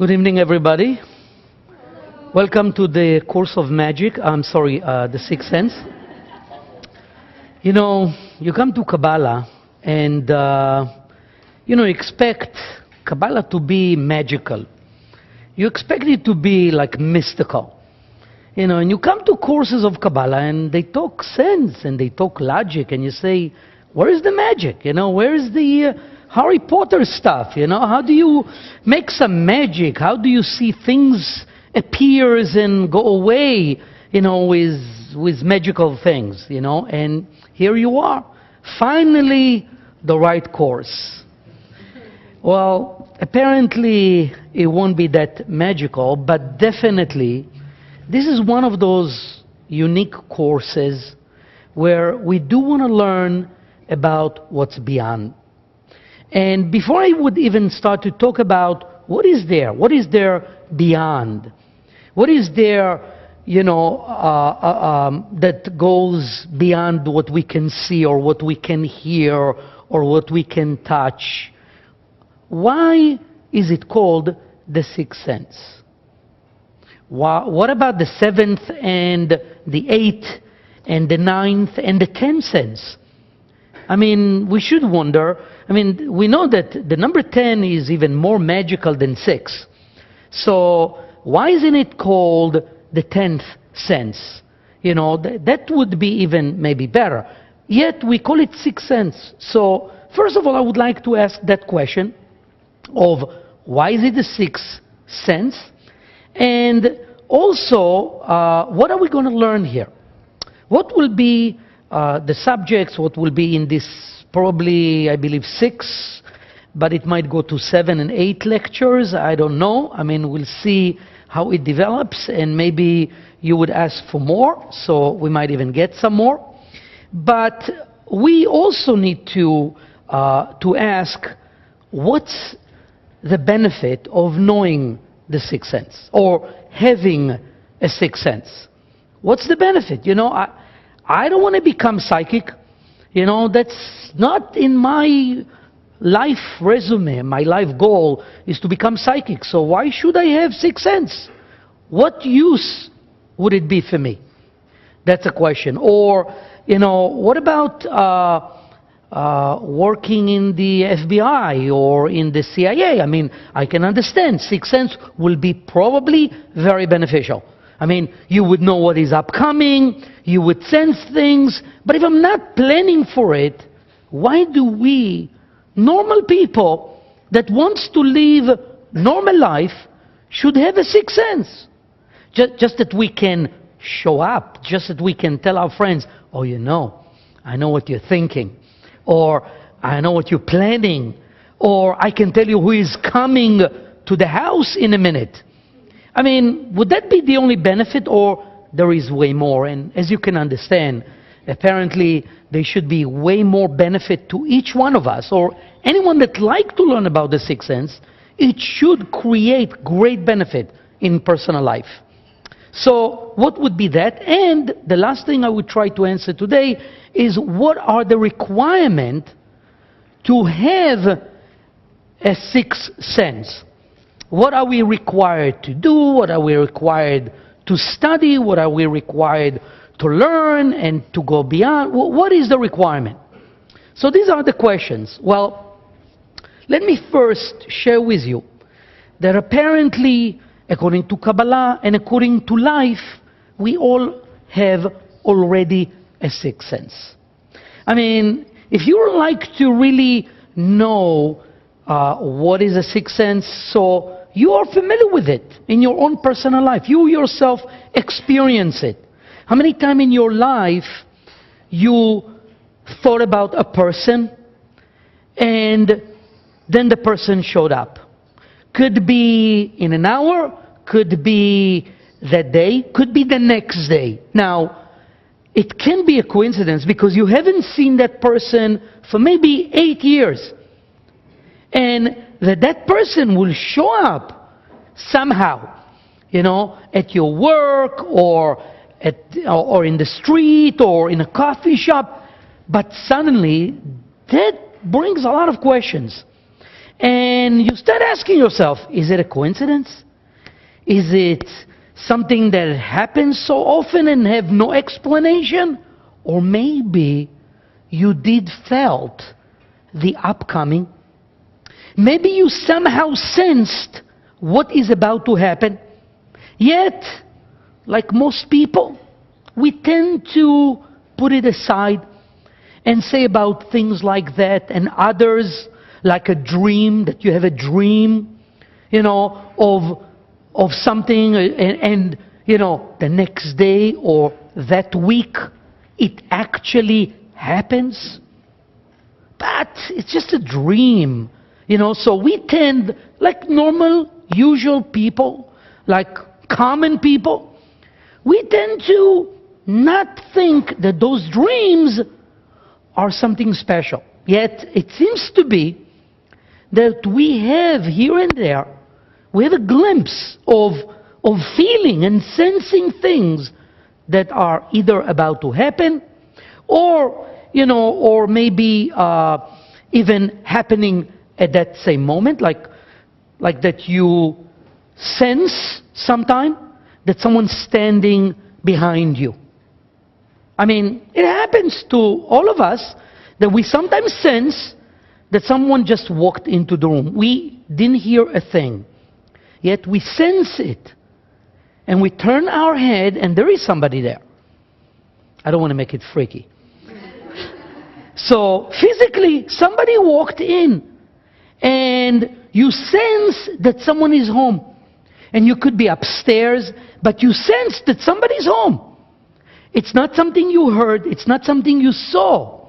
Good evening, everybody. Welcome to the course of magic. The Sixth Sense. You know, you come to Kabbalah and, you expect Kabbalah to be magical. You expect it to be like mystical. And you come to courses of Kabbalah and they talk sense and they talk logic and you say, where is the magic? Where is the Harry Potter stuff? How do you make some magic? How do you see things appears and go away, with magical things, And here you are, finally the right course. Well, apparently it won't be that magical, but definitely this is one of those unique courses where we do want to learn about what's beyond. And before I would even start to talk about what is there beyond, what is there, that goes beyond what we can see or what we can hear or what we can touch, why is it called the Sixth Sense? What about the seventh and the eighth and the ninth and the 10th sense? We should wonder. We know that the number 10 is even more magical than 6. So why isn't it called the 10th sense? That would be even maybe better. Yet we call it Sixth Sense. So first of all, I would like to ask that question of why is it the Sixth Sense? And also, what are we going to learn here? What will be the subjects, what will be in this probably, I believe, 6, but it might go to 7 and 8 lectures. I don't know. We'll see how it develops, and maybe you would ask for more, so we might even get some more. But we also need to ask, what's the benefit of knowing the Sixth Sense or having a Sixth Sense? What's the benefit? I don't want to become psychic. That's not in my life resume. My life goal is to become psychic. So why should I have Sixth Sense? What use would it be for me? That's a question. Or, what about working in the FBI or in the CIA? I can understand Sixth Sense will be probably very beneficial. You would know what is upcoming, you would sense things, but if I'm not planning for it, why do we, normal people that wants to live normal life, should have a Sixth Sense? Just that we can show up, just that we can tell our friends, oh, I know what you're thinking, or I know what you're planning, or I can tell you who is coming to the house in a minute. Would that be the only benefit, or there is way more? And as you can understand, apparently there should be way more benefit to each one of us, or anyone that like to learn about the Sixth Sense. It should create great benefit in personal life. So what would be that? And the last thing I would try to answer today is, what are the requirements to have a Sixth Sense? What are we required to do? What are we required to study? What are we required to learn and to go beyond? What is the requirement? So these are the questions. Well, let me first share with you that apparently, according to Kabbalah and according to life, we all have already a Sixth Sense. If you would like to really know what is a Sixth Sense, so you are familiar with it in your own personal life. You yourself experience it. How many times in your life you thought about a person and then the person showed up? Could be in an hour, could be that day, could be the next day. Now, it can be a coincidence because you haven't seen that person for maybe 8 years. And that person will show up somehow, at your work or in the street or in a coffee shop. But suddenly, that brings a lot of questions. And you start asking yourself, is it a coincidence? Is it something that happens so often and have no explanation? Or maybe you did felt the upcoming. Maybe you somehow sensed what is about to happen. Yet, like most people, we tend to put it aside and say about things like that and others, like a dream, that you have a dream, of something, and the next day or that week, it actually happens. But it's just a dream, so we tend, like normal, usual people, like common people, we tend to not think that those dreams are something special. Yet it seems to be that we have here and there, we have a glimpse of feeling and sensing things that are either about to happen or maybe even happening at that same moment, like that you sense sometime that someone's standing behind you. I mean, it happens to all of us that we sometimes sense that someone just walked into the room. We didn't hear a thing, yet we sense it. And we turn our head and there is somebody there. I don't want to make it freaky. So physically, somebody walked in and you sense that someone is home. And you could be upstairs, but you sense that somebody's home. It's not something you heard, it's not something you saw.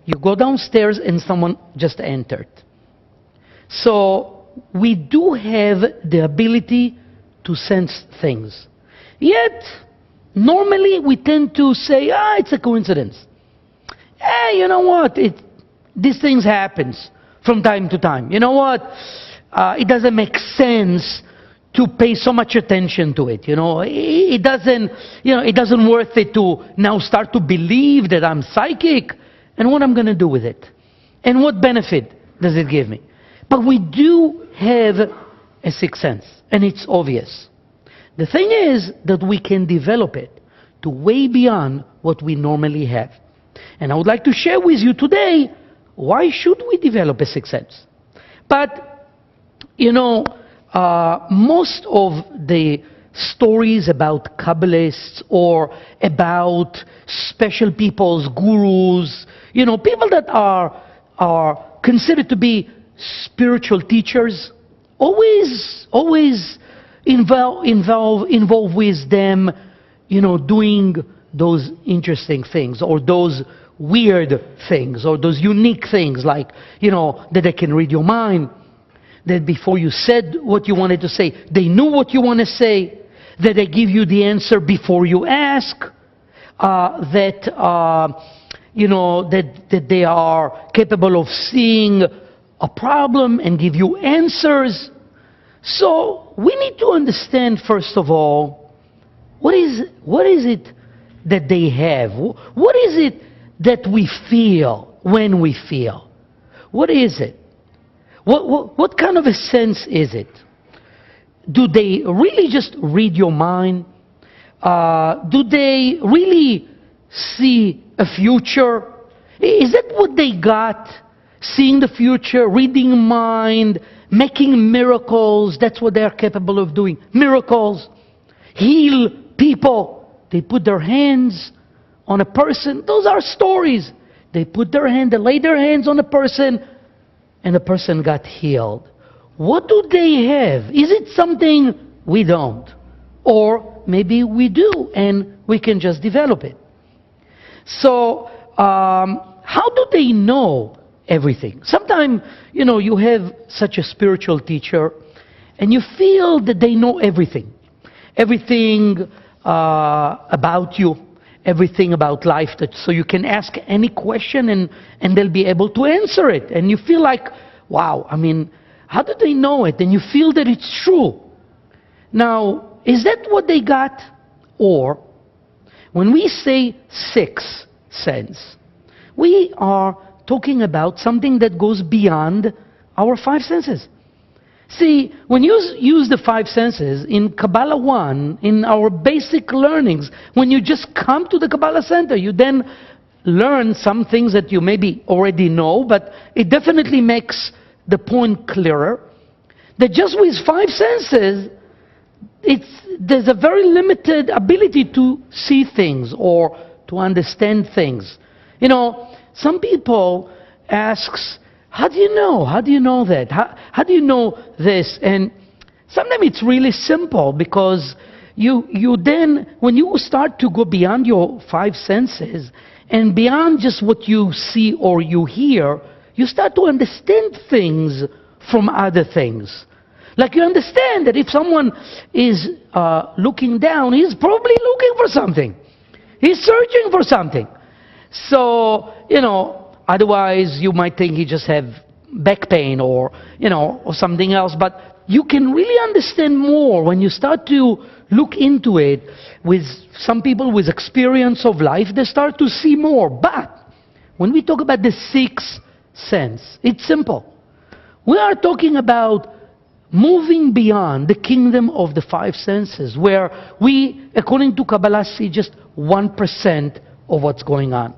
You go downstairs and someone just entered. So we do have the ability to sense things. Yet, normally we tend to say, it's a coincidence. Hey, you know what? These things happens from time to time. You know what? It doesn't make sense to pay so much attention to it. It doesn't worth it to now start to believe that I'm psychic. And what I'm going to do with it? And what benefit does it give me? But we do have a sixth sense, and it's obvious. The thing is that we can develop it to way beyond what we normally have. And I would like to share with you today, why should we develop a sixth sense? But, most of the stories about Kabbalists or about special peoples, gurus, people that are considered to be spiritual teachers, always involve with them, doing those interesting things or those weird things or those unique things, like, that they can read your mind, that before you said what you wanted to say, they knew what you want to say, that they give you the answer before you ask, that they are capable of seeing a problem and give you answers. So we need to understand, first of all, what is it that they have? What is it that we feel when we feel? What is it? What kind of a sense is it? Do they really just read your mind? Do they really see a future? Is that what they got? Seeing the future, reading mind, making miracles, that's what they are capable of doing. Miracles. Heal people. They put their hands on a person. Those are stories. They lay their hands on a person, and the person got healed. What do they have? Is it something we don't? Or maybe we do, and we can just develop it. So, how do they know everything? Sometimes, you have such a spiritual teacher, and you feel that they know everything. Everything about you, everything about life, so you can ask any question and they'll be able to answer it. And you feel like, wow, how do they know it? And you feel that it's true. Now, is that what they got? Or, when we say sixth sense, we are talking about something that goes beyond our five senses. See, when you use the five senses in Kabbalah 1, in our basic learnings, when you just come to the Kabbalah Center, you then learn some things that you maybe already know, but it definitely makes the point clearer, that just with five senses, there's a very limited ability to see things or to understand things. You know, some people ask, how do you know? How do you know that? How do you know this? And sometimes it's really simple, because you then, when you start to go beyond your five senses and beyond just what you see or you hear, you start to understand things from other things. Like you understand that if someone is looking down, he's probably looking for something. He's searching for something. So, you know, otherwise you might think he just have back pain or, you know, or something else. But you can really understand more when you start to look into it. With some people with experience of life, they start to see more. But when we talk about the sixth sense, it's simple. We are talking about moving beyond the kingdom of the five senses, where we, according to Kabbalah, see just 1% of what's going on.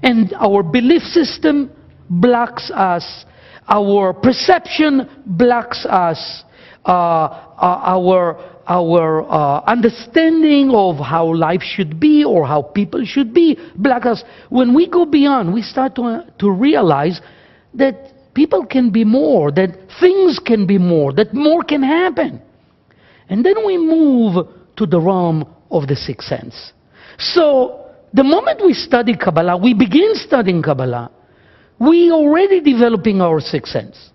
And our belief system blocks us, our perception blocks us, our understanding of how life should be or how people should be blocks us. When we go beyond, we start to realize that people can be more, that things can be more, that more can happen. And then we move to the realm of the sixth sense. So, the moment we study Kabbalah, we begin studying Kabbalah, we already developing our sixth sense.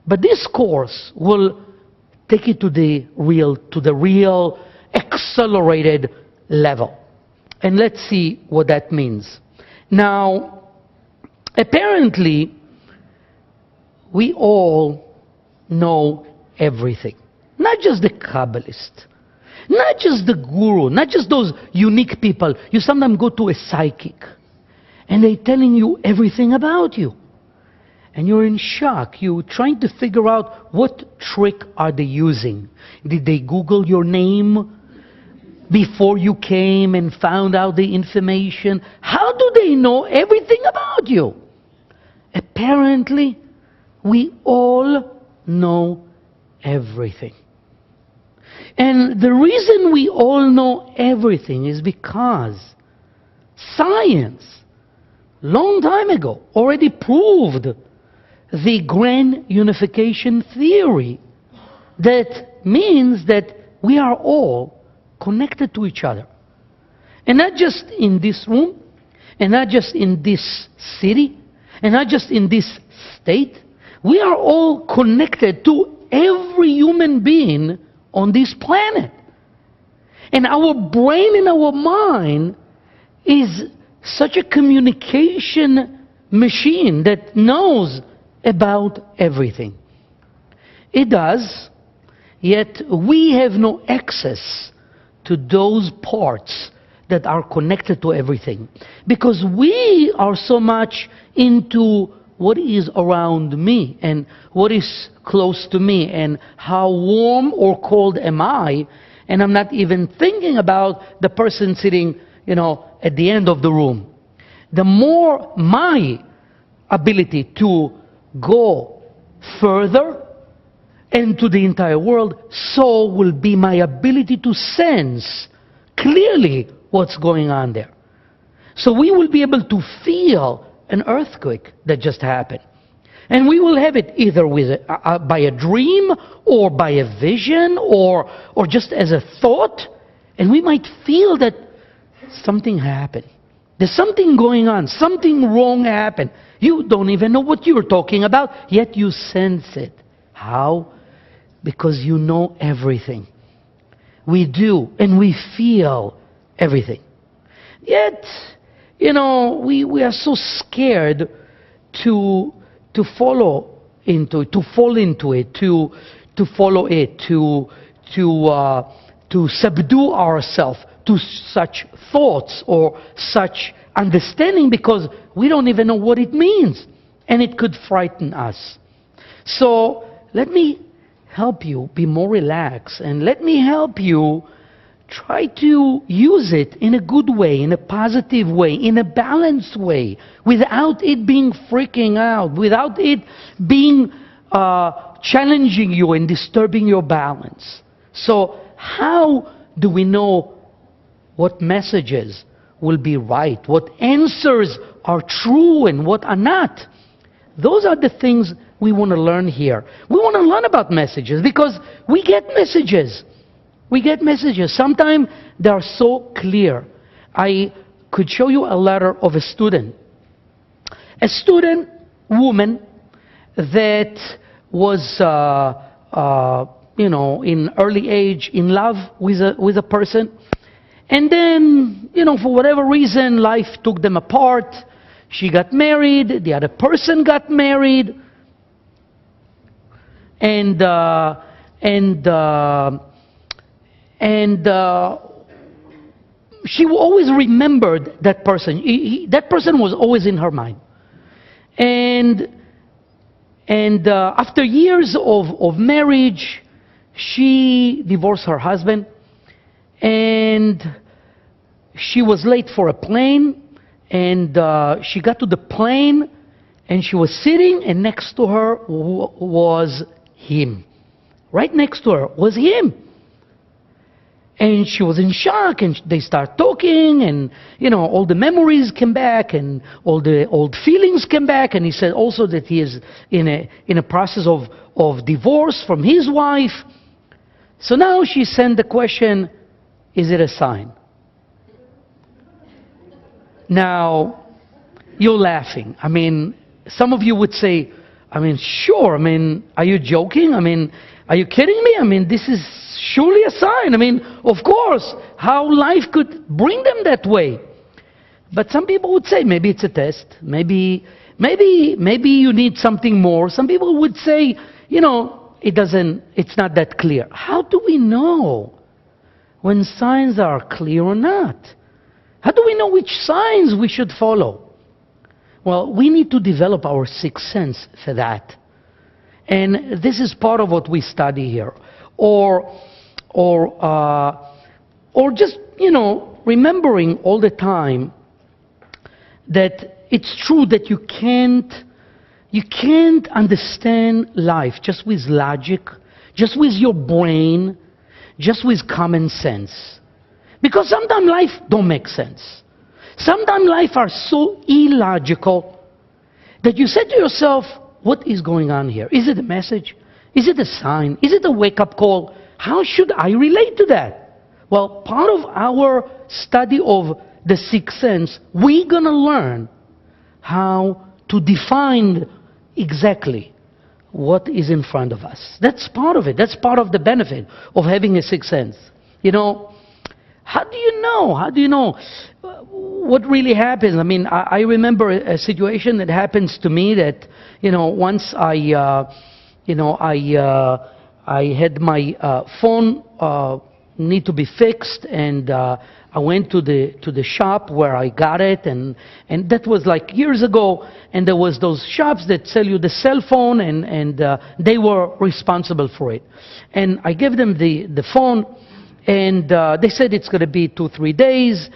But this course will take it to the real accelerated level. And let's see what that means. Now, apparently, we all know everything. Not just the Kabbalist. Not just the guru. Not just those unique people. You sometimes go to a psychic and they're telling you everything about you. And you're in shock. You're trying to figure out what trick are they using. Did they Google your name before you came and found out the information? How do they know everything about you? Apparently, we all know everything. And the reason we all know everything is because science, long time ago, already proved the grand unification theory. That means that we are all connected to each other. And not just in this room, and not just in this city, and not just in this state. We are all connected to every human being on this planet. And our brain and our mind is such a communication machine that knows about everything. It does, yet we have no access to those parts that are connected to everything. Because we are so much into what is around me and what is close to me and how warm or cold am I, and I'm not even thinking about the person sitting, you know, at the end of the room. The more my ability to go further into the entire world, so will be my ability to sense clearly what's going on there. So we will be able to feel an earthquake that just happened. And we will have it either with by a dream or by a vision or just as a thought. And we might feel that something happened. There's something going on. Something wrong happened. You don't even know what you're talking about, yet you sense it. How? Because you know everything. We do, and we feel everything. Yet, you know, we are so scared to follow into it, to fall into it, to follow it, to subdue ourselves to such thoughts or such understanding, because we don't even know what it means, and it could frighten us. So let me help you be more relaxed, and let me help you try to use it in a good way, in a positive way, in a balanced way, without it being freaking out, without it being challenging you and disturbing your balance. So how do we know what messages will be right, what answers are true and what are not? Those are the things we want to learn here. We want to learn about messages because we get messages. We get messages. Sometimes they are so clear. I could show you a letter of a student. A student woman that was, in early age in love with a person. And then, for whatever reason, life took them apart. She got married. The other person got married. And she always remembered that person. That person was always in her mind. And after years of marriage, she divorced her husband. And she was late for a plane. And she got to the plane, and she was sitting, and next to her was him. Right next to her was him. And she was in shock, and they start talking, and, all the memories came back, and all the old feelings came back, and he said also that he is in a process of divorce from his wife. So now she sent the question, is it a sign? Now, you're laughing. Some of you would say, sure. Are you joking? Are you kidding me? This is surely a sign. Of course, how life could bring them that way. But some people would say, maybe it's a test. Maybe you need something more. Some people would say, it's not that clear. How do we know when signs are clear or not? How do we know which signs we should follow? Well, we need to develop our sixth sense for that. And this is part of what we study here. Or just, remembering all the time that it's true that you can't understand life just with logic, just with your brain, just with common sense. Because sometimes life don't make sense. Sometimes life are so illogical that you say to yourself, what is going on here? Is it a message? Is it a sign? Is it a wake-up call? How should I relate to that? Well, part of our study of the sixth sense, we're going to learn how to define exactly what is in front of us. That's part of it. That's part of the benefit of having a sixth sense. How do you know? How do you know what really happens? I remember a situation that happens to me that, once I had my phone need to be fixed, and I went to the shop where I got it, and that was like years ago, and there was those shops that sell you the cell phone, and they were responsible for it. And I gave them the phone, and they said it's going to be 2-3 days.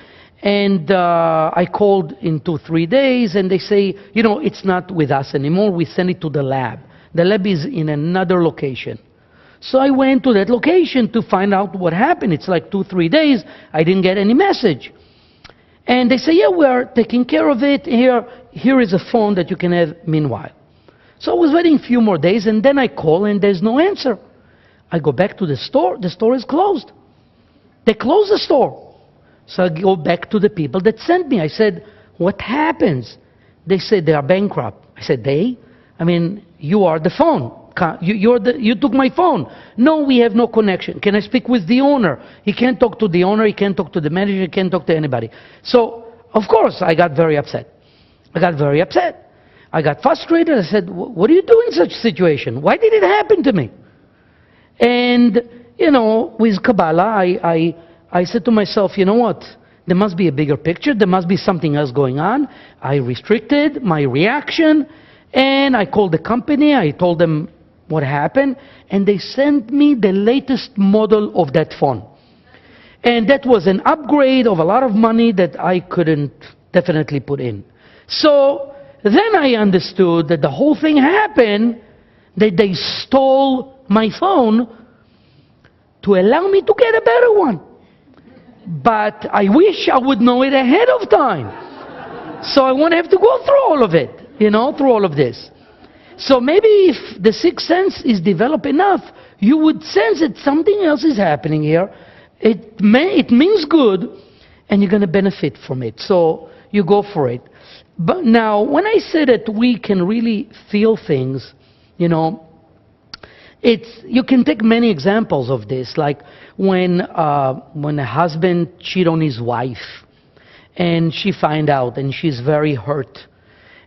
And I called in 2-3 days, and they say, it's not with us anymore. We send it to the lab. The lab is in another location. So I went to that location to find out what happened. It's like 2-3 days. I didn't get any message. And they say, yeah, we're taking care of it. Here is a phone that you can have meanwhile. So I was waiting a few more days, and then I call, and there's no answer. I go back to the store. The store is closed. They closed the store. So I go back to the people that sent me. I said, what happens? They said they are bankrupt. I said, they? You are the phone. You took my phone. No, we have no connection. Can I speak with the owner? He can't talk to the owner. He can't talk to the manager. He can't talk to anybody. So, of course, I got very upset. I got frustrated. I said, what do you do in such a situation? Why did it happen to me? And with Kabbalah, I said to myself, you know what? There must be a bigger picture. There must be something else going on. I restricted my reaction, and I called the company. I told them what happened, and they sent me the latest model of that phone. And that was an upgrade of a lot of money that I couldn't definitely put in. So then I understood that the whole thing happened, that they stole my phone to allow me to get a better one. But I wish I would know it ahead of time. So I won't have to go through all of it, through all of this. So maybe if the sixth sense is developed enough, you would sense that something else is happening here. It means good, and you're going to benefit from it. So you go for it. But now, when I say that we can really feel things, you can take many examples of this, like when a husband cheats on his wife, and she finds out, and she's very hurt.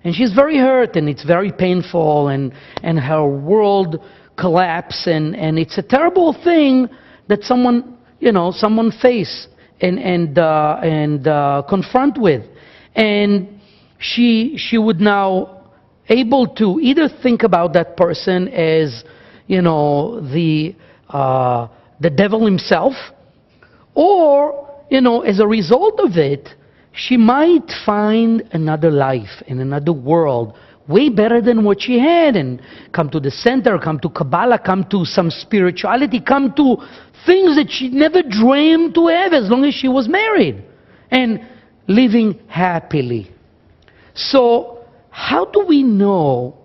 And she's very hurt, and it's very painful, and her world collapses, and it's a terrible thing that someone face and confront with. And she would now able to either think about that person as the devil himself, or as a result of it, she might find another life in another world way better than what she had, and come to the center, come to Kabbalah, come to some spirituality, come to things that she never dreamed to have as long as she was married and living happily. So how do we know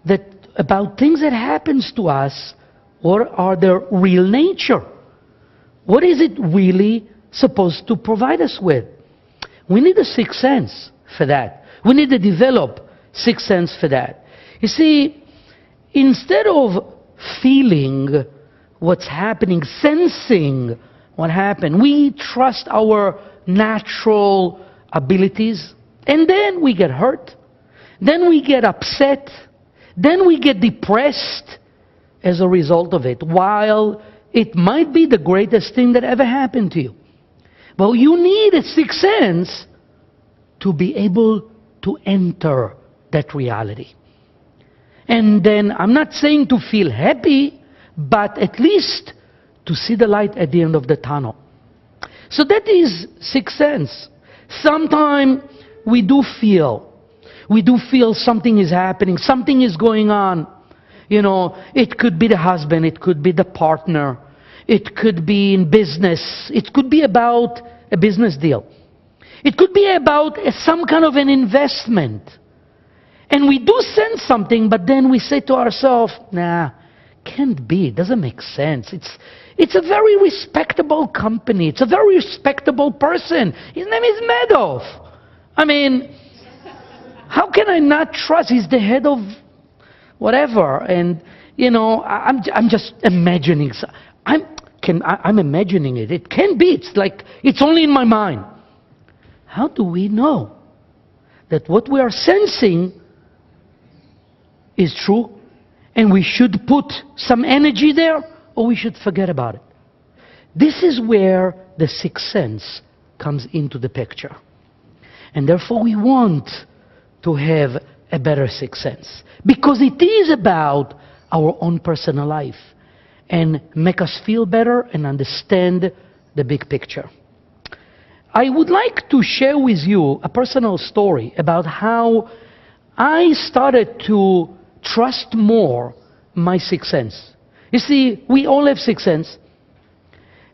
that about things that happens to us, what are their real nature? What is it really supposed to provide us with? We need a sixth sense for that. We need to develop sixth sense for that. You see, instead of feeling what's happening, sensing what happened, we trust our natural abilities, and then we get hurt, then we get upset, then we get depressed as a result of it, while it might be the greatest thing that ever happened to you. Well, you need a sixth sense to be able to enter that reality. And then, I'm not saying to feel happy, but at least to see the light at the end of the tunnel. So that is sixth sense. Sometimes we do feel something is happening, something is going on. It could be the husband, it could be the partner, it could be in business, it could be about a business deal. It could be about some kind of an investment. And we do sense something, but then we say to ourselves, nah, can't be, it doesn't make sense. It's a very respectable company, it's a very respectable person. His name is Madoff. I mean, how can I not trust? He's the head of whatever. And, I'm just imagining. I'm imagining it. It can't be. It's like, it's only in my mind. How do we know that what we are sensing is true, and we should put some energy there, or we should forget about it? This is where the sixth sense comes into the picture. And therefore we want to have a better sixth sense, because it is about our own personal life and make us feel better and understand the big picture. I would like to share with you a personal story about how I started to trust more my sixth sense. You see, we all have sixth sense.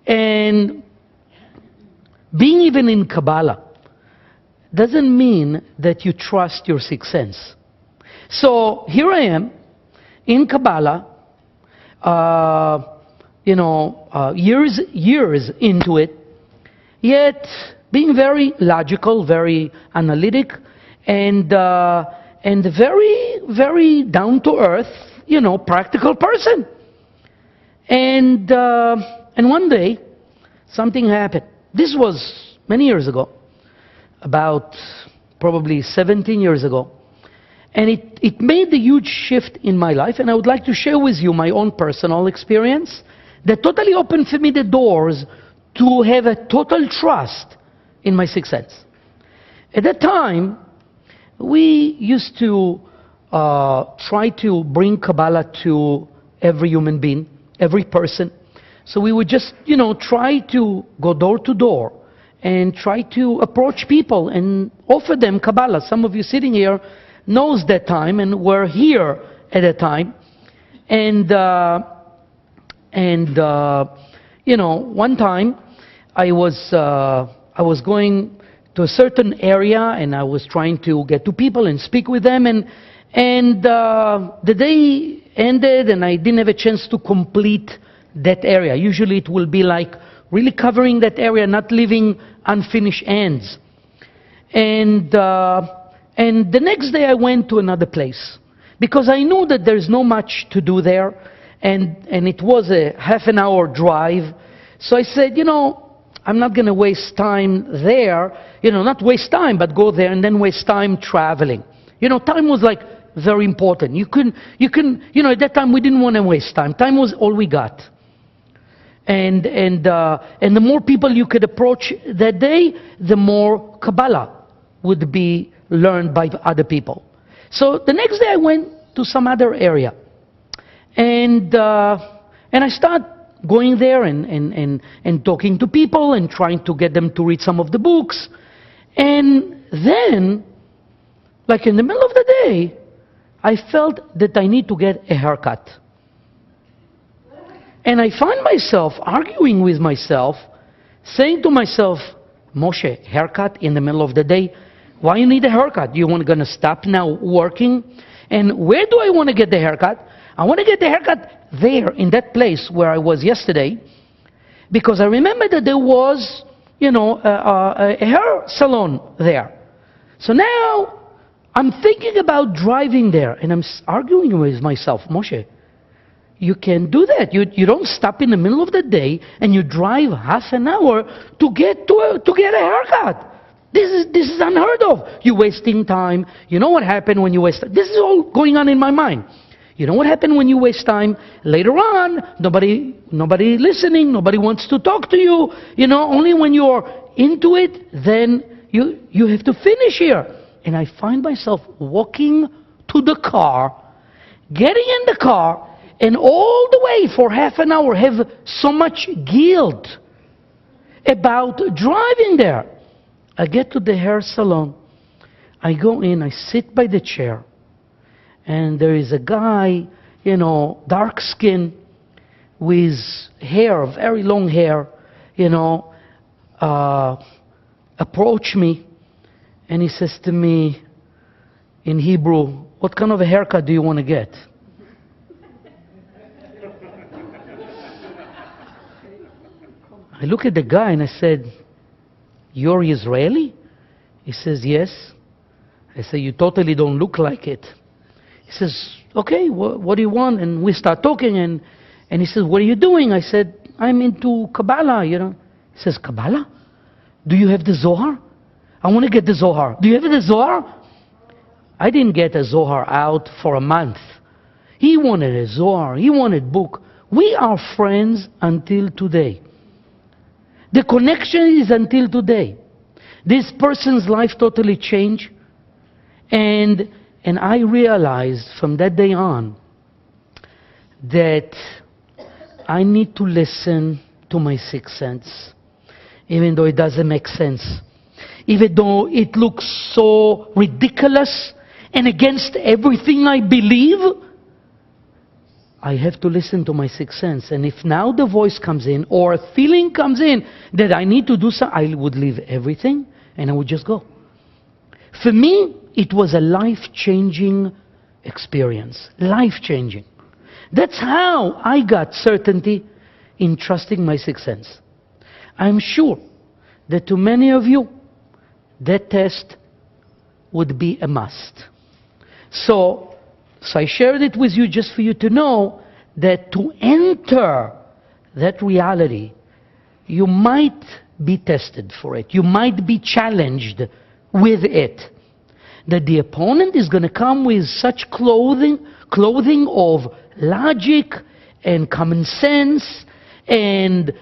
And being even in Kabbalah doesn't mean that you trust your sixth sense. So here I am in Kabbalah, years into it, yet being very logical, very analytic, and very, very down to earth, practical person. And one day, something happened. This was many years ago, about probably 17 years ago. And it made a huge shift in my life, and I would like to share with you my own personal experience that totally opened for me the doors to have a total trust in my sixth sense. At that time, we used to try to bring Kabbalah to every human being, every person. So we would just, try to go door to door and try to approach people and offer them Kabbalah. Some of you sitting here knows that time and were here at that time. And one time I was going to a certain area and I was trying to get to people and speak with them, and the day ended and I didn't have a chance to complete that area. Usually it will be like really covering that area, not leaving unfinished ends. And the next day I went to another place because I knew that there's no much to do there, and it was a half an hour drive. So I said, I'm not going to waste time there, not waste time, but go there and then waste time traveling. Time was like very important. You can, at that time we didn't want to waste time. Time was all we got. And the more people you could approach that day, the more Kabbalah would be learned by other people. So the next day I went to some other area, and I started going there and talking to people and trying to get them to read some of the books. And then, like in the middle of the day, I felt that I need to get a haircut. And I find myself arguing with myself, saying to myself, Moshe, haircut in the middle of the day? Why you need a haircut? You want to stop now working? And where do I want to get the haircut? I want to get the haircut there, in that place where I was yesterday, because I remember that there was, a hair salon there. So now I'm thinking about driving there, and I'm arguing with myself, Moshe, you can't do that. You don't stop in the middle of the day and you drive half an hour to get a haircut. This is unheard of. You're wasting time. You know what happened when you waste time? This is all going on in my mind. You know what happened when you waste time? Later on, nobody listening, nobody wants to talk to you. Only when you're into it, then you have to finish here. And I find myself walking to the car, getting in the car, and all the way for half an hour have so much guilt about driving there. I get to the hair salon. I go in, I sit by the chair, and there is a guy, dark skin, with hair, very long hair, approach me, and he says to me in Hebrew, what kind of a haircut do you want to get? I look at the guy and I said, you're Israeli? He says, yes. I say, you totally don't look like it. He says, okay, what do you want? And we start talking, and he says, what are you doing? I said, I'm into Kabbalah, He says, Kabbalah? Do you have the Zohar? I want to get the Zohar. Do you have the Zohar? I didn't get a Zohar out for a month. He wanted a Zohar. He wanted book. We are friends until today. The connection is until today. This person's life totally changed. And I realized from that day on that I need to listen to my sixth sense, even though it doesn't make sense. Even though it looks so ridiculous and against everything I believe, I have to listen to my sixth sense. And if now the voice comes in or a feeling comes in that I need to do something, I would leave everything and I would just go. For me, it was a life-changing experience. Life-changing. That's how I got certainty in trusting my sixth sense. I'm sure that to many of you, that test would be a must. So I shared it with you just for you to know that to enter that reality, you might be tested for it. You might be challenged with it. That the opponent is going to come with such clothing of logic and common sense and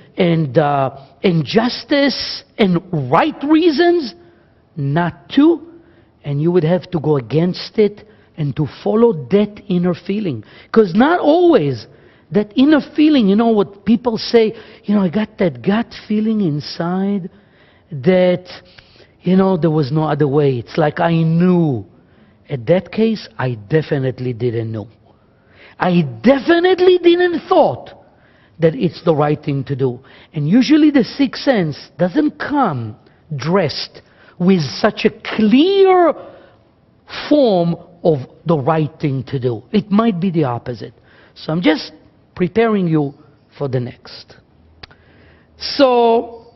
justice and right reasons not to, and you would have to go against it and to follow that inner feeling. Because not always that inner feeling, you know what people say, I got that gut feeling inside that, there was no other way. It's like I knew. In that case, I definitely didn't know. I definitely didn't thought that it's the right thing to do. And usually the sixth sense doesn't come dressed with such a clear form of the right thing to do. It might be the opposite. So I'm just preparing you for the next. So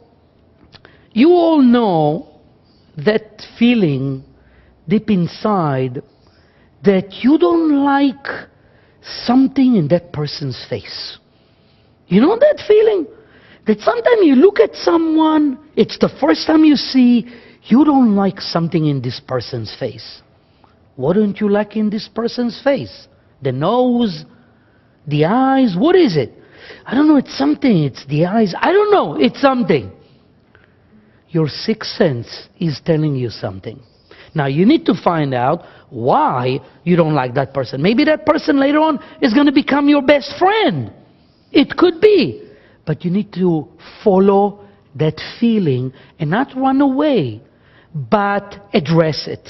you all know that feeling deep inside that you don't like something in that person's face. You know that feeling? That sometimes you look at someone, it's the first time you see, you don't like something in this person's face. What don't you like in this person's face? The nose, the eyes, what is it? I don't know, it's something, it's the eyes, I don't know, it's something. Your sixth sense is telling you something. Now you need to find out why you don't like that person. Maybe that person later on is going to become your best friend. It could be. But you need to follow that feeling and not run away, but address it.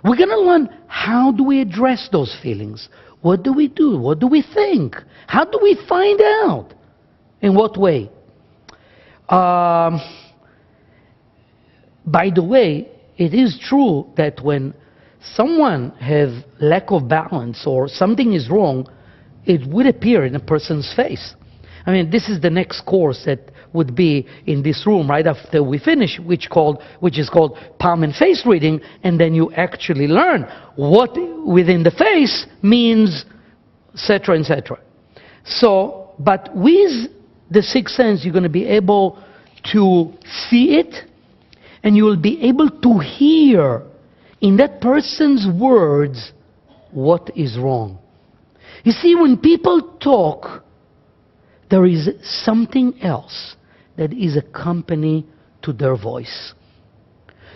We're going to learn how do we address those feelings. What do we do? What do we think? How do we find out? In what way? By the way, it is true that when someone has lack of balance or something is wrong, it would appear in a person's face. I mean, this is the next course that would be in this room right after we finish, which is called palm and face reading, and then you actually learn what within the face means, etc., etc. So, but with the sixth sense, you're going to be able to see it, and you will be able to hear in that person's words what is wrong. You see, when people talk, there is something else that is accompanied to their voice.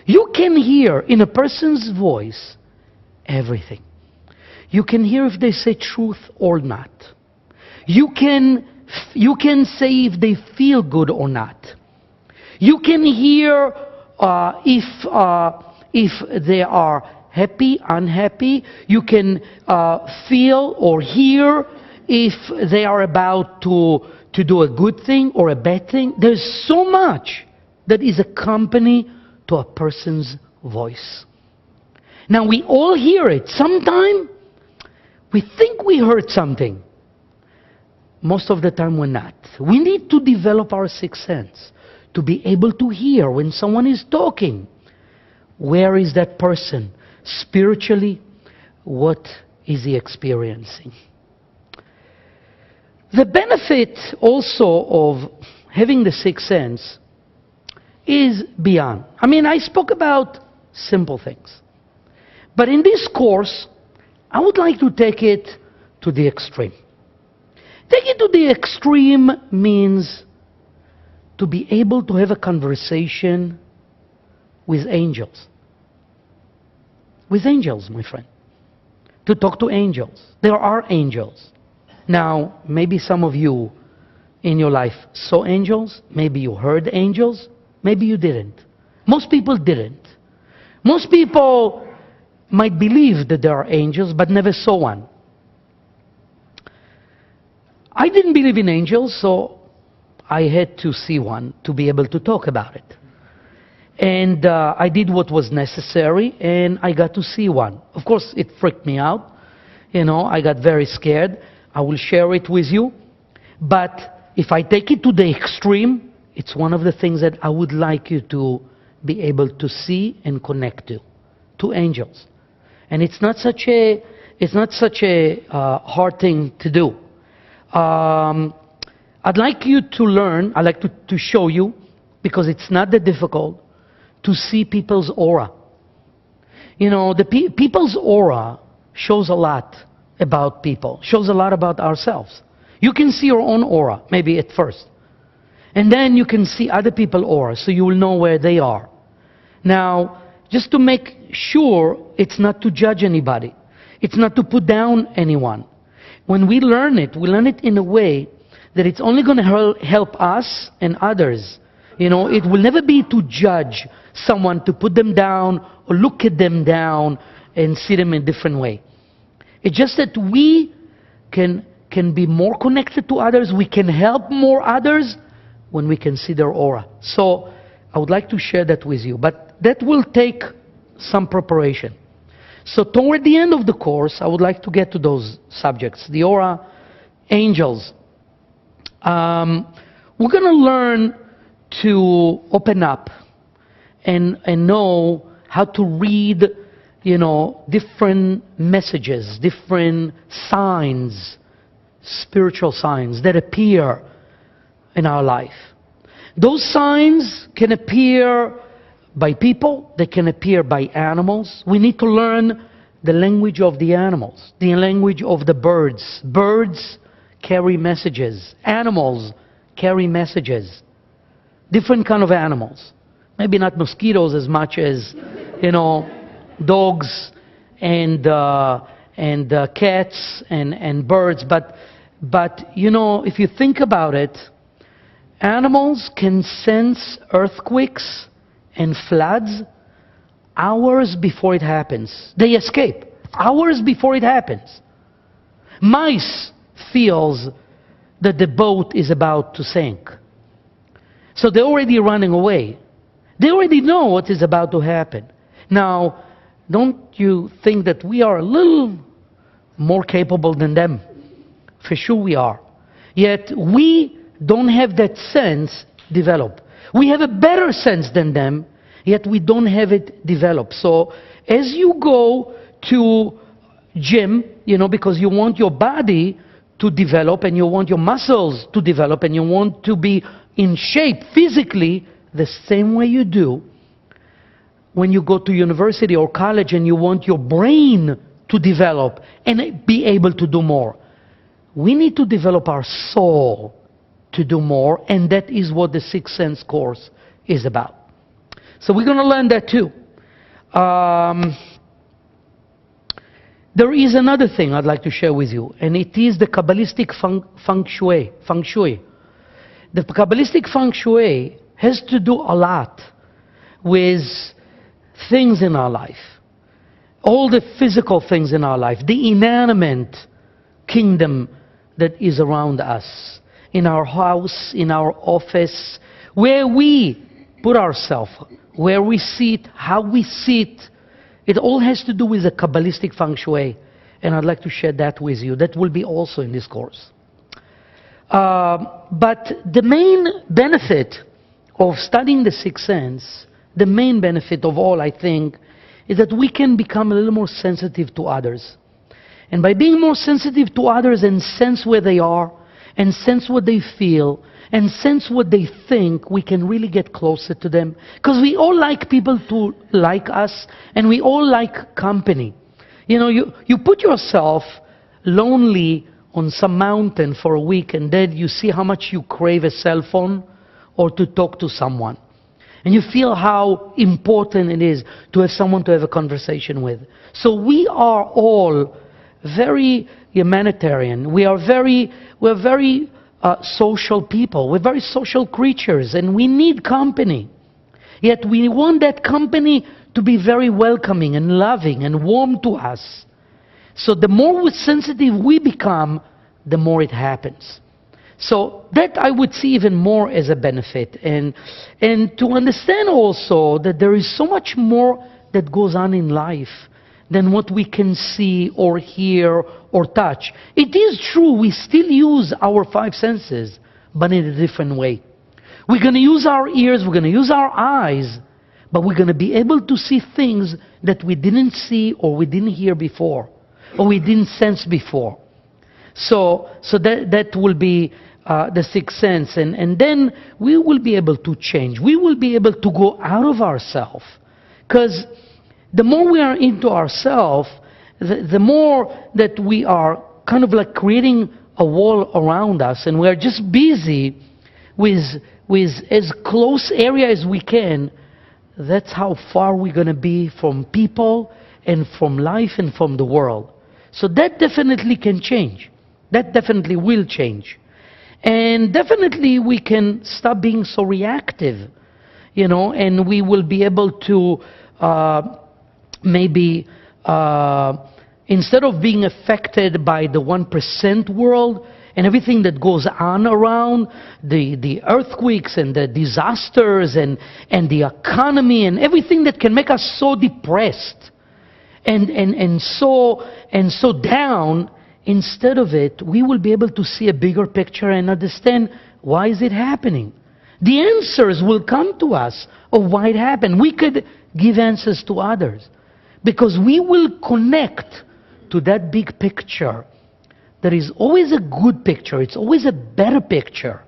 You can hear in a person's voice everything. You can hear if they say truth or not. You can say if they feel good or not. You can hear if they are happy, unhappy. You can feel or hear if they are about to do a good thing or a bad thing. There's so much that is accompanied to a person's voice. Now we all hear it. Sometimes we think we heard something. Most of the time we're not. We need to develop our sixth sense to be able to hear when someone is talking. Where is that person? Spiritually, what is he experiencing? The benefit also of having the sixth sense is beyond. I mean, I spoke about simple things. But in this course, I would like to take it to the extreme. Take it to the extreme means to be able to have a conversation with angels. With angels, my friend. To talk to angels. There are angels. Now, maybe some of you in your life saw angels. Maybe you heard angels. Maybe you didn't. Most people didn't. Most people might believe that there are angels, but never saw one. I didn't believe in angels, so I had to see one to be able to talk about it. And I did what was necessary, and I got to see one. Of course, it freaked me out. I got very scared. I will share it with you. But if I take it to the extreme, it's one of the things that I would like you to be able to see and connect to angels. And it's not such a hard thing to do. I'd like you to learn, I'd like to show you, because it's not that difficult, to see people's aura. People's aura shows a lot about people, shows a lot about ourselves. You can see your own aura, maybe at first. And then you can see other people's aura, so you will know where they are. Now, just to make sure, it's not to judge anybody. It's not to put down anyone. When we learn it in a way that it's only going to help us and others. You know, it will never be to judge someone, to put them down or look at them down and see them in a different way. It's just that we can be more connected to others, we can help more others when we can see their aura. So I would like to share that with you, but that will take some preparation. So toward the end of the course, I would like to get to those subjects, the aura, angels. We're going to learn to open up and know how to read, you know, different messages, different signs, spiritual signs that appear in our life. Those signs can appear by people, they can appear by animals. We need to learn the language of the animals, the language of the birds. Birds carry messages. Animals carry messages. Different kind of animals. Maybe not mosquitoes as much as, you know, dogs and cats and birds. But you know, if you think about it, animals can sense earthquakes and floods hours before it happens. They escape hours before it happens. Mice feels that the boat is about to sink. So they're already running away. They already know what is about to happen. Now, don't you think that we are a little more capable than them? For sure we are. Yet we don't have that sense developed. We have a better sense than them, yet we don't have it developed. So as you go to gym, you know, because you want your body to develop and you want your muscles to develop and you want to be in shape physically, the same way you do when you go to university or college and you want your brain to develop and be able to do more. We need to develop our soul to do more, and that is what the Sixth Sense course is about. So we're going to learn that too. There is another thing I'd like to share with you, and it is the Kabbalistic feng shui. The Kabbalistic feng shui has to do a lot with things in our life. All the physical things in our life, the inanimate kingdom that is around us, in our house, in our office, where we put ourselves, where we sit, how we sit. It all has to do with the Kabbalistic feng shui, and I'd like to share that with you. That will be also in this course. But the main benefit of studying the Sixth Sense, the main benefit of all, I think, is that we can become a little more sensitive to others. And by being more sensitive to others and sense where they are, and sense what they feel, and sense what they think, we can really get closer to them. Because we all like people to like us, and we all like company. You know, you put yourself lonely on some mountain for a week, and then you see how much you crave a cell phone or to talk to someone. And you feel how important it is to have someone to have a conversation with. So we are all very humanitarian. We're very social people. We're very social creatures, and we need company. Yet we want that company to be very welcoming and loving and warm to us. So the more sensitive we become, the more it happens. So that I would see even more as a benefit. And to understand also that there is so much more that goes on in life than what we can see or hear or touch. It is true, we still use our five senses, but in a different way. We're going to use our ears, we're going to use our eyes, but we're going to be able to see things that we didn't see or we didn't hear before, or we didn't sense before. So that will be the Sixth Sense, and then we will be able to change. We will be able to go out of ourselves, because the more we are into ourselves, the more that we are kind of like creating a wall around us, and we're just busy with as close area as we can. That's how far we're going to be from people and from life and from the world. So that definitely can change. That definitely will change. And definitely we can stop being so reactive, and we will be able to maybe, instead of being affected by the 1% world and everything that goes on around, the earthquakes and the disasters and the economy and everything that can make us so depressed and so down, instead of it, we will be able to see a bigger picture and understand why is it happening. The answers will come to us of why it happened. We could give answers to others because we will connect to that big picture. There is always a good picture. It's always a better picture.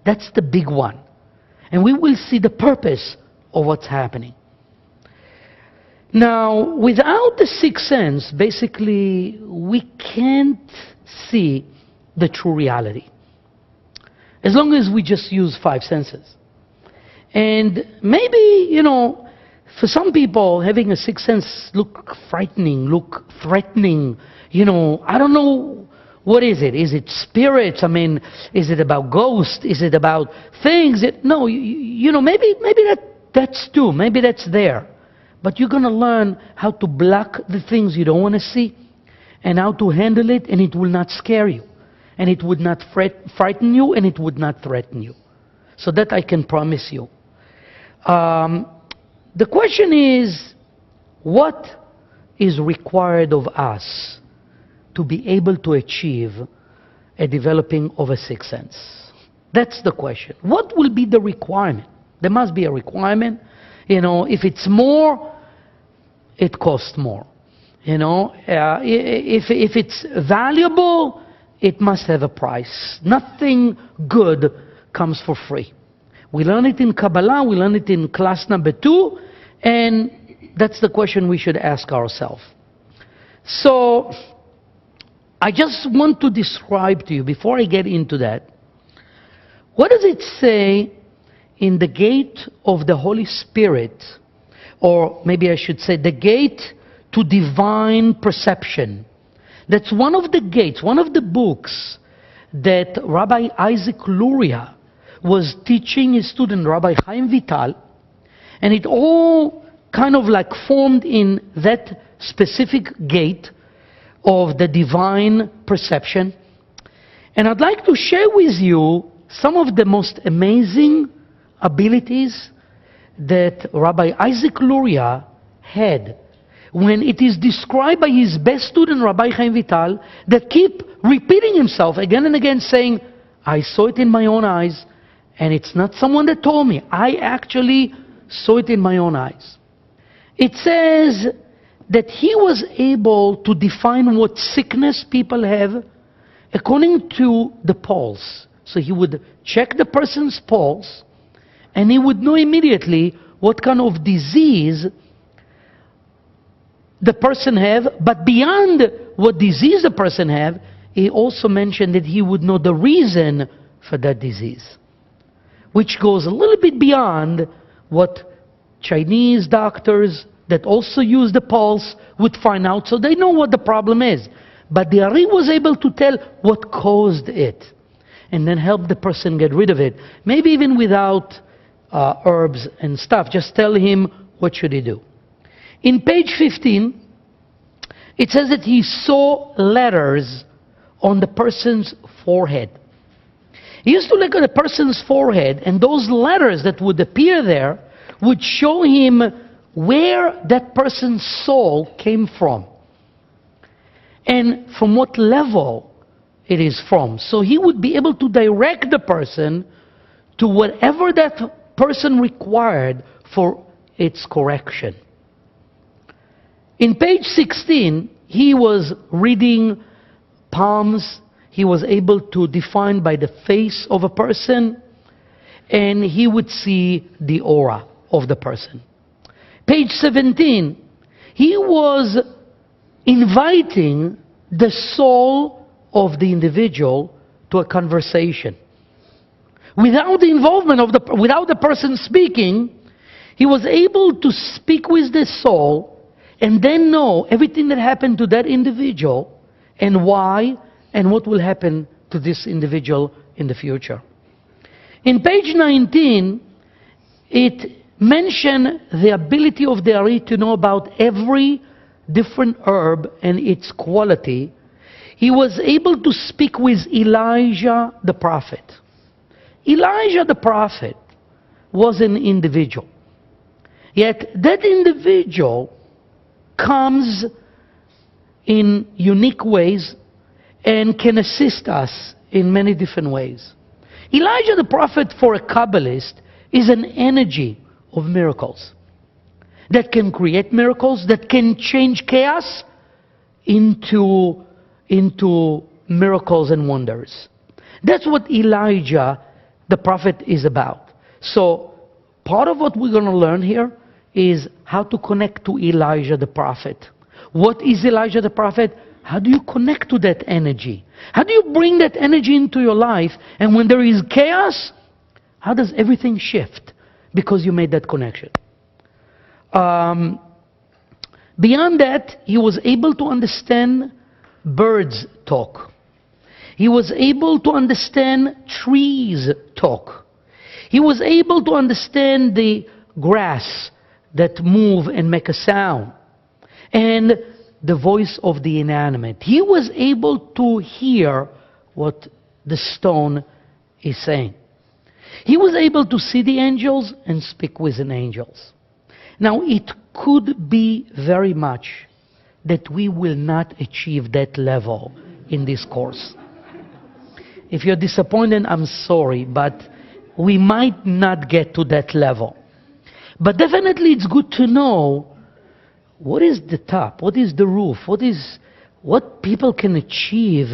That's the big one. And we will see the purpose of what's happening. Now, without the sixth sense, basically, we can't see the true reality. As long as we just use five senses. And maybe, for some people, having a sixth sense look frightening, look threatening. I don't know. What is it? Is it spirits? Is it about ghosts? Is it about things? No, maybe that's too. Maybe that's there. But you're going to learn how to block the things you don't want to see and how to handle it, and it will not scare you. And it would not frighten you, and it would not threaten you. So that I can promise you. The question is, what is required of us to be able to achieve a developing of a sixth sense? That's the question. What will be the requirement? There must be a requirement. If it's more, it costs more. If it's valuable, it must have a price. Nothing good comes for free. We learn it in Kabbalah, we learn it in class number 2, and that's the question we should ask ourselves. So, I just want to describe to you, before I get into that, what does it say in the gate of the Holy Spirit, or maybe I should say the gate to divine perception? That's one of the gates, one of the books that Rabbi Isaac Luria was teaching his student, Rabbi Chaim Vital, and it all kind of like formed in that specific gate of the divine perception. And I'd like to share with you some of the most amazing abilities that Rabbi Isaac Luria had when it is described by his best student, Rabbi Chaim Vital, that keep repeating himself again and again, saying, I saw it in my own eyes, and it's not someone that told me. I actually saw it in my own eyes. It says that he was able to define what sickness people have according to the pulse. So he would check the person's pulse, and he would know immediately what kind of disease the person have. But beyond what disease the person have, he also mentioned that he would know the reason for that disease, which goes a little bit beyond what Chinese doctors that also use the pulse would find out, so they know what the problem is. But the Ari was able to tell what caused it, and then help the person get rid of it. Maybe even without herbs and stuff, just tell him what should he do. In page 15, it says that he saw letters on the person's forehead. He used to look at a person's forehead, and those letters that would appear there would show him where that person's soul came from and from what level it is from. So he would be able to direct the person to whatever that person required for its correction. In page 16, he was reading palms. He was able to define by the face of a person, and he would see the aura of the person. Page 17, he was inviting the soul of the individual to a conversation. Without the involvement of without the person speaking, he was able to speak with the soul and then know everything that happened to that individual and why, and what will happen to this individual in the future. In page 19, it mentions the ability of the Ari to know about every different herb and its quality. He was able to speak with Elijah the prophet. Elijah the prophet was an individual. Yet that individual comes in unique ways and can assist us in many different ways. Elijah the prophet, for a Kabbalist, is an energy of miracles that can create miracles, that can change chaos into miracles and wonders. That's what Elijah the prophet is about. So part of what we're going to learn here is how to connect to Elijah the prophet. What is Elijah the prophet? How do you connect to that energy? How do you bring that energy into your life? And when there is chaos, how does everything shift? Because you made that connection. Beyond that, he was able to understand birds talk. He was able to understand trees talk. He was able to understand the grass that move and make a sound. And the voice of the inanimate. He was able to hear what the stone is saying. He was able to see the angels and speak with the angels. Now, it could be very much that we will not achieve that level in this course. If you're disappointed, I'm sorry, but we might not get to that level. But definitely it's good to know what is the top, what is the roof, what people can achieve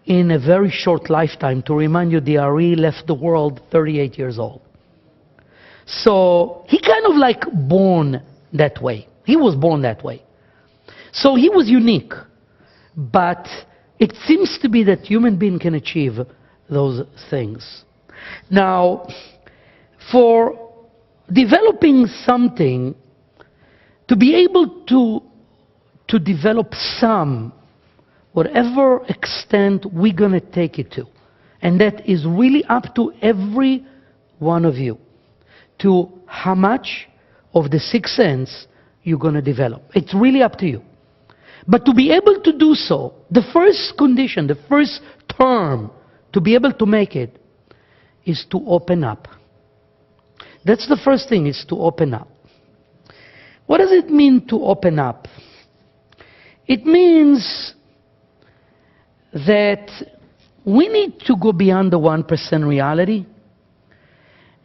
in a very short lifetime. To remind you, the Ari left the world 38 years old. So he kind of like born that way. He was born that way. So he was unique. But it seems to be that human being can achieve those things. Now, for developing something, to be able to develop some, whatever extent we're going to take it to, and that is really up to every one of you, to how much of the sixth sense you're going to develop. It's really up to you. But to be able to do so, the first condition, the first term to be able to make it is to open up. That's the first thing, is to open up. What does it mean to open up? It means that we need to go beyond the 1% reality.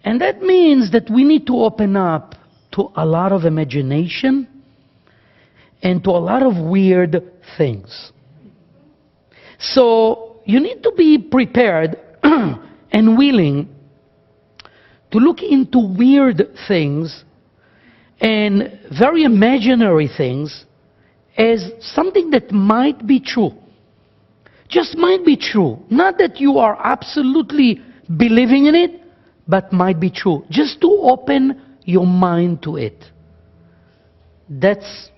And that means that we need to open up to a lot of imagination and to a lot of weird things. So you need to be prepared and willing to look into weird things and very imaginary things as something that might be true. Just might be true. Not that you are absolutely believing in it, but might be true. Just to open your mind to it. That's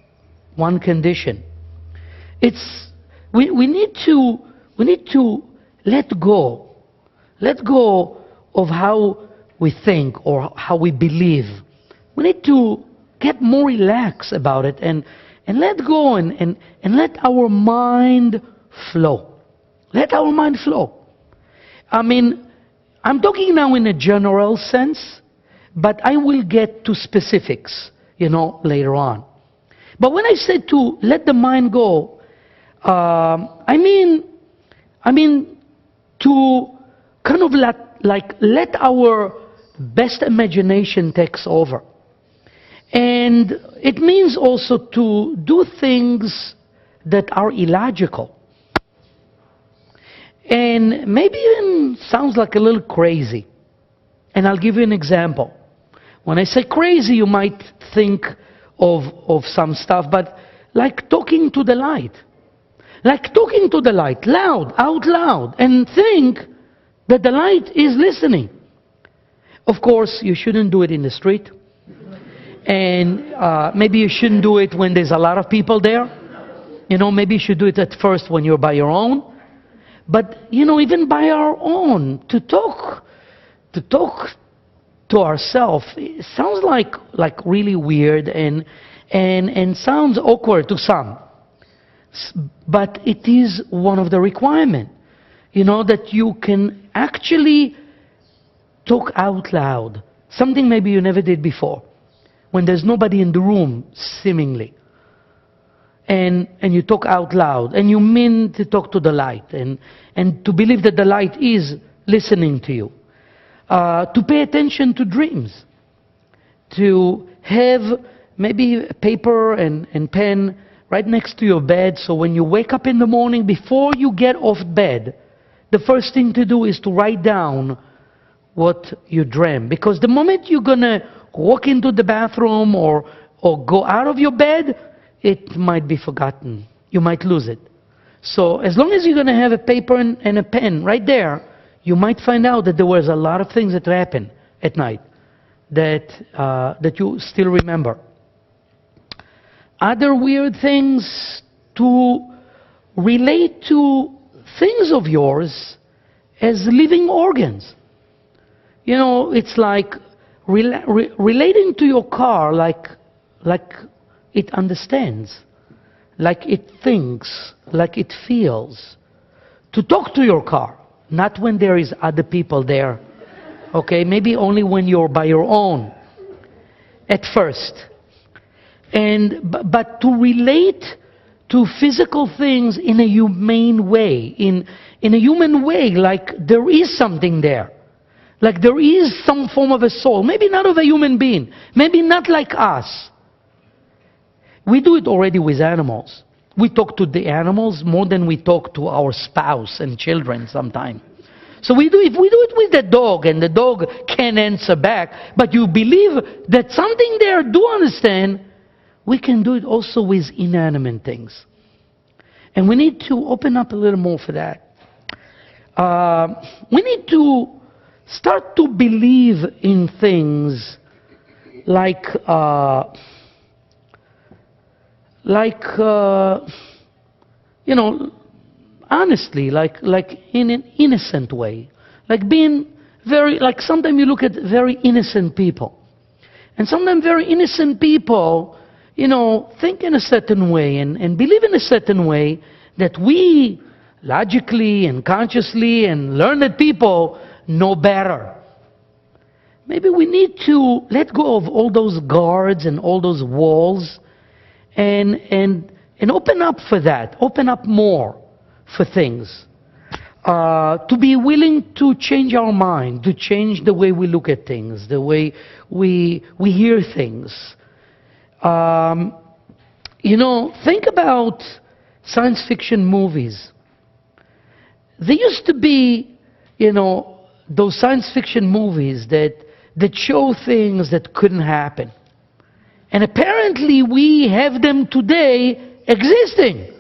one condition. We need to let go. Let go of how we think or how we believe. We need to get more relaxed about it and let go and let our mind flow. Let our mind flow. I mean, I'm talking now in a general sense, but I will get to specifics, later on. But when I say to let the mind go, I mean to kind of let our best imagination takes over. And it means also to do things that are illogical. And maybe even sounds like a little crazy. And I'll give you an example. When I say crazy, you might think of some stuff, but like talking to the light. Like talking to the light, out loud, and think that the light is listening. Of course, you shouldn't do it in the street. And maybe you shouldn't do it when there's a lot of people there. Maybe you should do it at first when you're by your own. But, even by our own, to talk to ourselves, it sounds like really weird and sounds awkward to some. But it is one of the requirements, that you can actually talk out loud. Something maybe you never did before, when there's nobody in the room, seemingly. And you talk out loud, and you mean to talk to the light, and to believe that the light is listening to you. To pay attention to dreams. To have maybe a paper and pen right next to your bed, so when you wake up in the morning, before you get off bed, the first thing to do is to write down what you dream. Because the moment you're going to walk into the bathroom or go out of your bed, it might be forgotten. You might lose it. So as long as you're going to have a paper and a pen right there, you might find out that there was a lot of things that happened at night that you still remember. Other weird things, to relate to things of yours as living organs. It's like relating to your car like it understands, like it thinks, like it feels. To talk to your car, not when there is other people there. Okay, maybe only when you're by your own at first. But to relate to physical things in a humane way, in a human way, like there is something there. Like there is some form of a soul, maybe not of a human being, maybe not like us. We do it already with animals. We talk to the animals more than we talk to our spouse and children sometimes. So if we do it with the dog, and the dog can answer back, but you believe that something there do understand, we can do it also with inanimate things. And we need to open up a little more for that. We need to start to believe in things like honestly, like in an innocent way, like being sometimes you look at very innocent people, and sometimes very innocent people, think in a certain way and believe in a certain way that we logically and consciously and learned people know better. Maybe we need to let go of all those guards and all those walls and open up for that, open up more for things. To be willing to change our mind, to change the way we look at things, the way we hear things. Think about science fiction movies. There used to be, those science fiction movies that show things that couldn't happen. And apparently we have them today existing,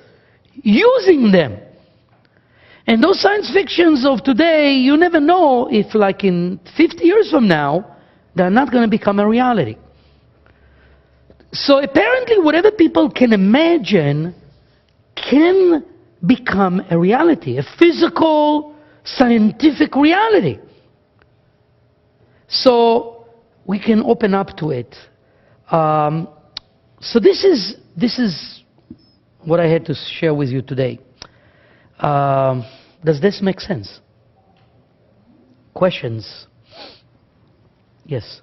using them. And those science fictions of today, you never know if like in 50 years from now, they're not going to become a reality. So apparently whatever people can imagine can become a reality, a physical, scientific reality. So we can open up to it. So this is what I had to share with you today. Does this make sense? Questions? Yes.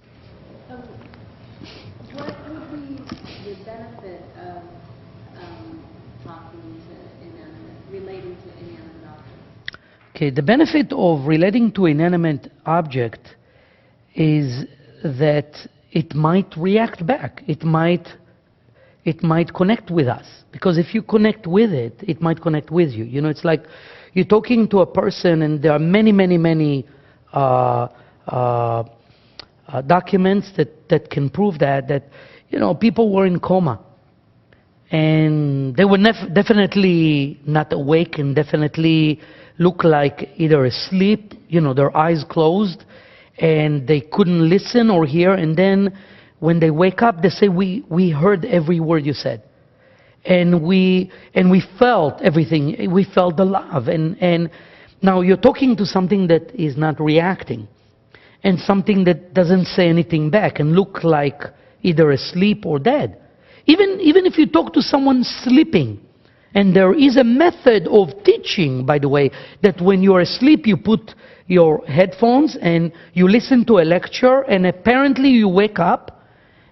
What would be the benefit of relating to inanimate objects? Okay, the benefit of relating to inanimate object is that it might react back. It might connect with us. Because if you connect with it, it might connect with you. It's like you're talking to a person, and there are many documents that can prove that people were in coma. And they were definitely not awake, and definitely look like either asleep, their eyes closed, and they couldn't listen or hear. And then when they wake up, they say, we heard every word you said. And we felt everything. We felt the love. And now you're talking to something that is not reacting, and something that doesn't say anything back and look like either asleep or dead. Even if you talk to someone sleeping, and there is a method of teaching, by the way, that when you're asleep you put your headphones and you listen to a lecture, and apparently you wake up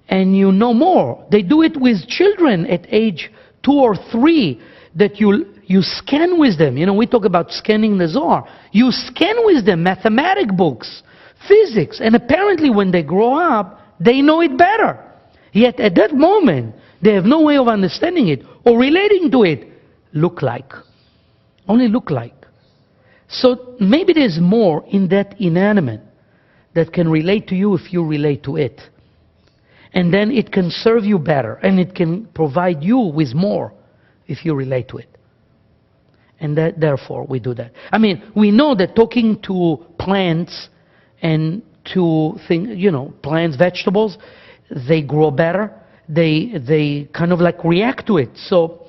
and you know more. They do it with children at age 2 or 3, that you scan with them. You know, we talk about scanning the Zohar. You scan with them mathematic books, physics, and apparently when they grow up, they know it better. Yet at that moment, they have no way of understanding it or relating to it. Look like. Only look like. So maybe there's more in that inanimate that can relate to you if you relate to it. And then it can serve you better, and it can provide you with more if you relate to it. And therefore we do that. I mean, we know that talking to plants and to plants, vegetables, they grow better. They kind of like react to it. So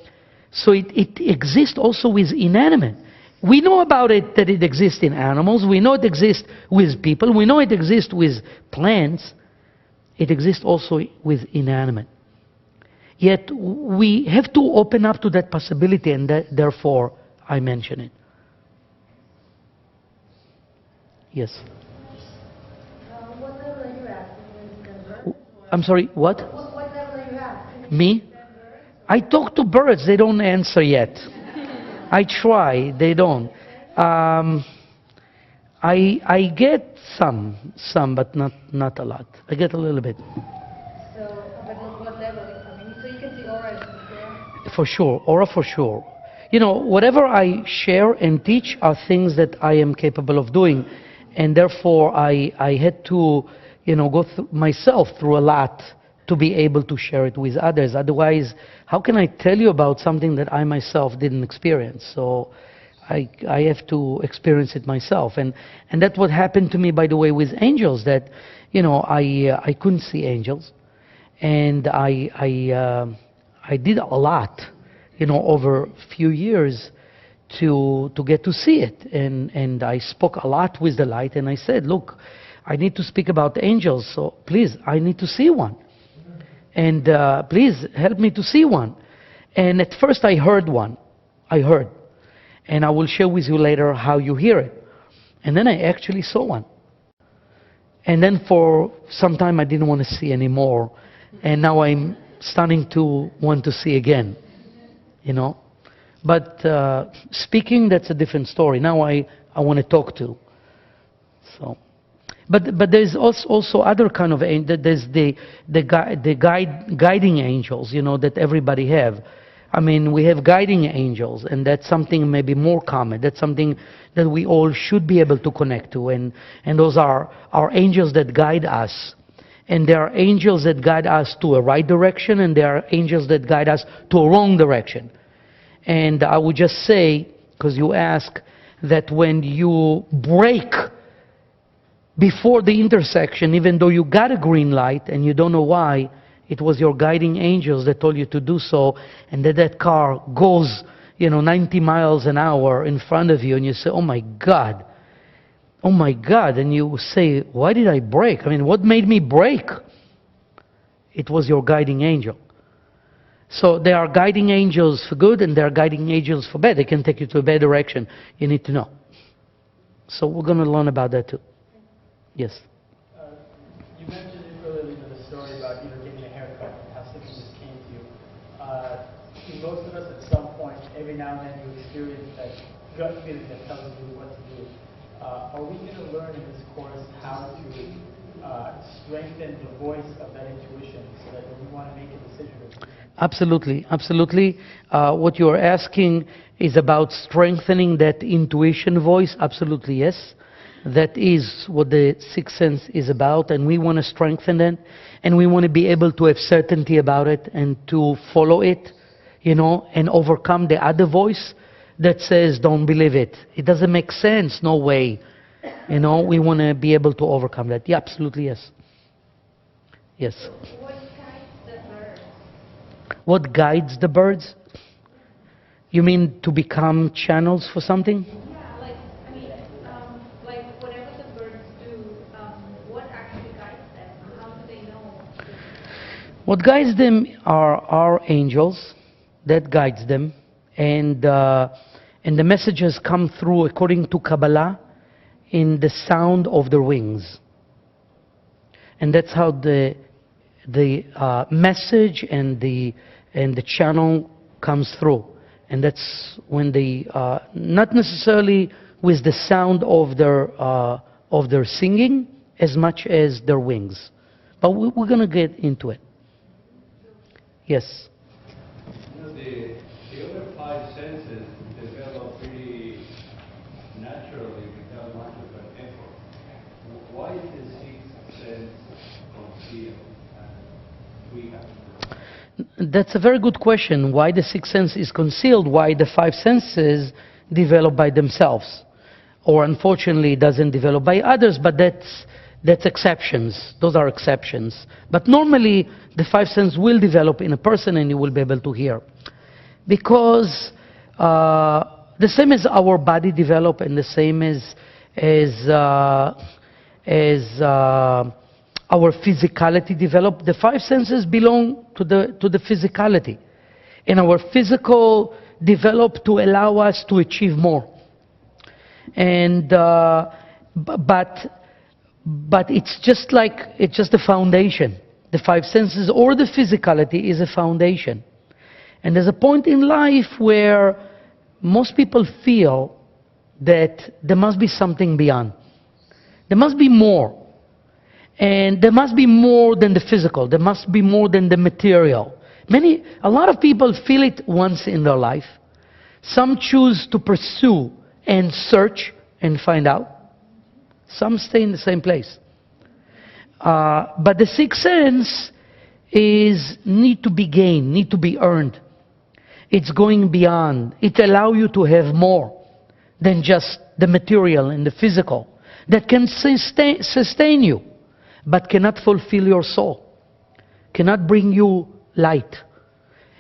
it exists also with inanimate. We know about it, that it exists in animals. We know it exists with people. We know it exists with plants. It exists also with inanimate. Yet we have to open up to that possibility, and therefore I mention it. Yes? What level are you at? I'm sorry, what? What level are you at? Me? I talk to birds, they don't answer yet. I try, they don't. I get some, but not a lot. I get a little bit. So, but what level? I mean, so you can see aura. For sure, aura for sure. You know, whatever I share and teach are things that I am capable of doing, and therefore I had to, go myself through a lot to be able to share it with others. Otherwise, how can I tell you about something that I myself didn't experience? So I have to experience it myself. And that's what happened to me, by the way, with angels, that, I couldn't see angels. And I did a lot, over a few years to get to see it. And I spoke a lot with the light, and I said, look, I need to speak about angels, so please, I need to see one. And please help me to see one. And at first I heard one. And I will share with you later how you hear it. And then I actually saw one. And then for some time I didn't want to see anymore. And now I'm starting to want to see again. But speaking, that's a different story. Now I want to talk to. So. But there's also other kind of angel. There's the guiding angels, that everybody have. I mean, we have guiding angels, and that's something maybe more common. That's something that we all should be able to connect to, and those are angels that guide us. And there are angels that guide us to a right direction, and there are angels that guide us to a wrong direction. And I would just say, because you ask, that when you break before the intersection, even though you got a green light and you don't know why, it was your guiding angels that told you to do so, and that car goes, 90 miles an hour in front of you, and you say, oh my God, and you say, why did I brake? I mean, what made me brake? It was your guiding angel. So there are guiding angels for good, and there are guiding angels for bad. They can take you to a bad direction. You need to know. So we're going to learn about that too. Yes. You mentioned it earlier in the story about getting a haircut and how something just came to you. Most of us at some point, every now and then, you experience that gut feeling that tells you what to do. Are we going to learn in this course how to strengthen the voice of that intuition so that when we want to make a decision? Absolutely. What you are asking is about strengthening that intuition voice. Absolutely, yes. That is what the sixth sense is about, and we want to strengthen it, and we want to be able to have certainty about it and to follow it, and overcome the other voice that says, don't believe it. It doesn't make sense, no way. We want to be able to overcome that. Yeah, absolutely, yes. Yes. What kinds of birds? What guides the birds? You mean to become channels for something? Yeah, like, I mean, like whatever the birds do, what actually guides them? How do they know? What guides them are our angels. That guides them. And the messages come through, according to Kabbalah, in the sound of their wings. And that's how the message and the channel comes through. And that's when they, not necessarily with the sound of their singing as much as their wings. But we're going to get into it. Yes? You know, the other five senses develop pretty naturally without much of an effort. Why is the sixth sense concealed and we have to? That's a very good question. Why the sixth sense is concealed? Why the five senses develop by themselves? Or unfortunately doesn't develop by others, but that's exceptions. Those are exceptions. But normally the five senses will develop in a person and you will be able to hear. Because the same as our body develop and the same as our physicality develop, the five senses belong to the physicality. And our physical develop to allow us to achieve more. And but it's just the foundation. The five senses or the physicality is a foundation. And there's a point in life where most people feel that there must be something beyond. There must be more. And there must be more than the physical. There must be more than the material. A lot of people feel it once in their life. Some choose to pursue and search and find out. Some stay in the same place. But the sixth sense need to be gained, need to be earned. It's going beyond. It allows you to have more than just the material and the physical that can sustain you, but cannot fulfill your soul, cannot bring you light.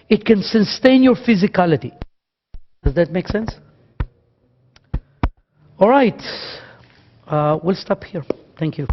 It can sustain your physicality. Does that make sense? All right. We'll stop here. Thank you.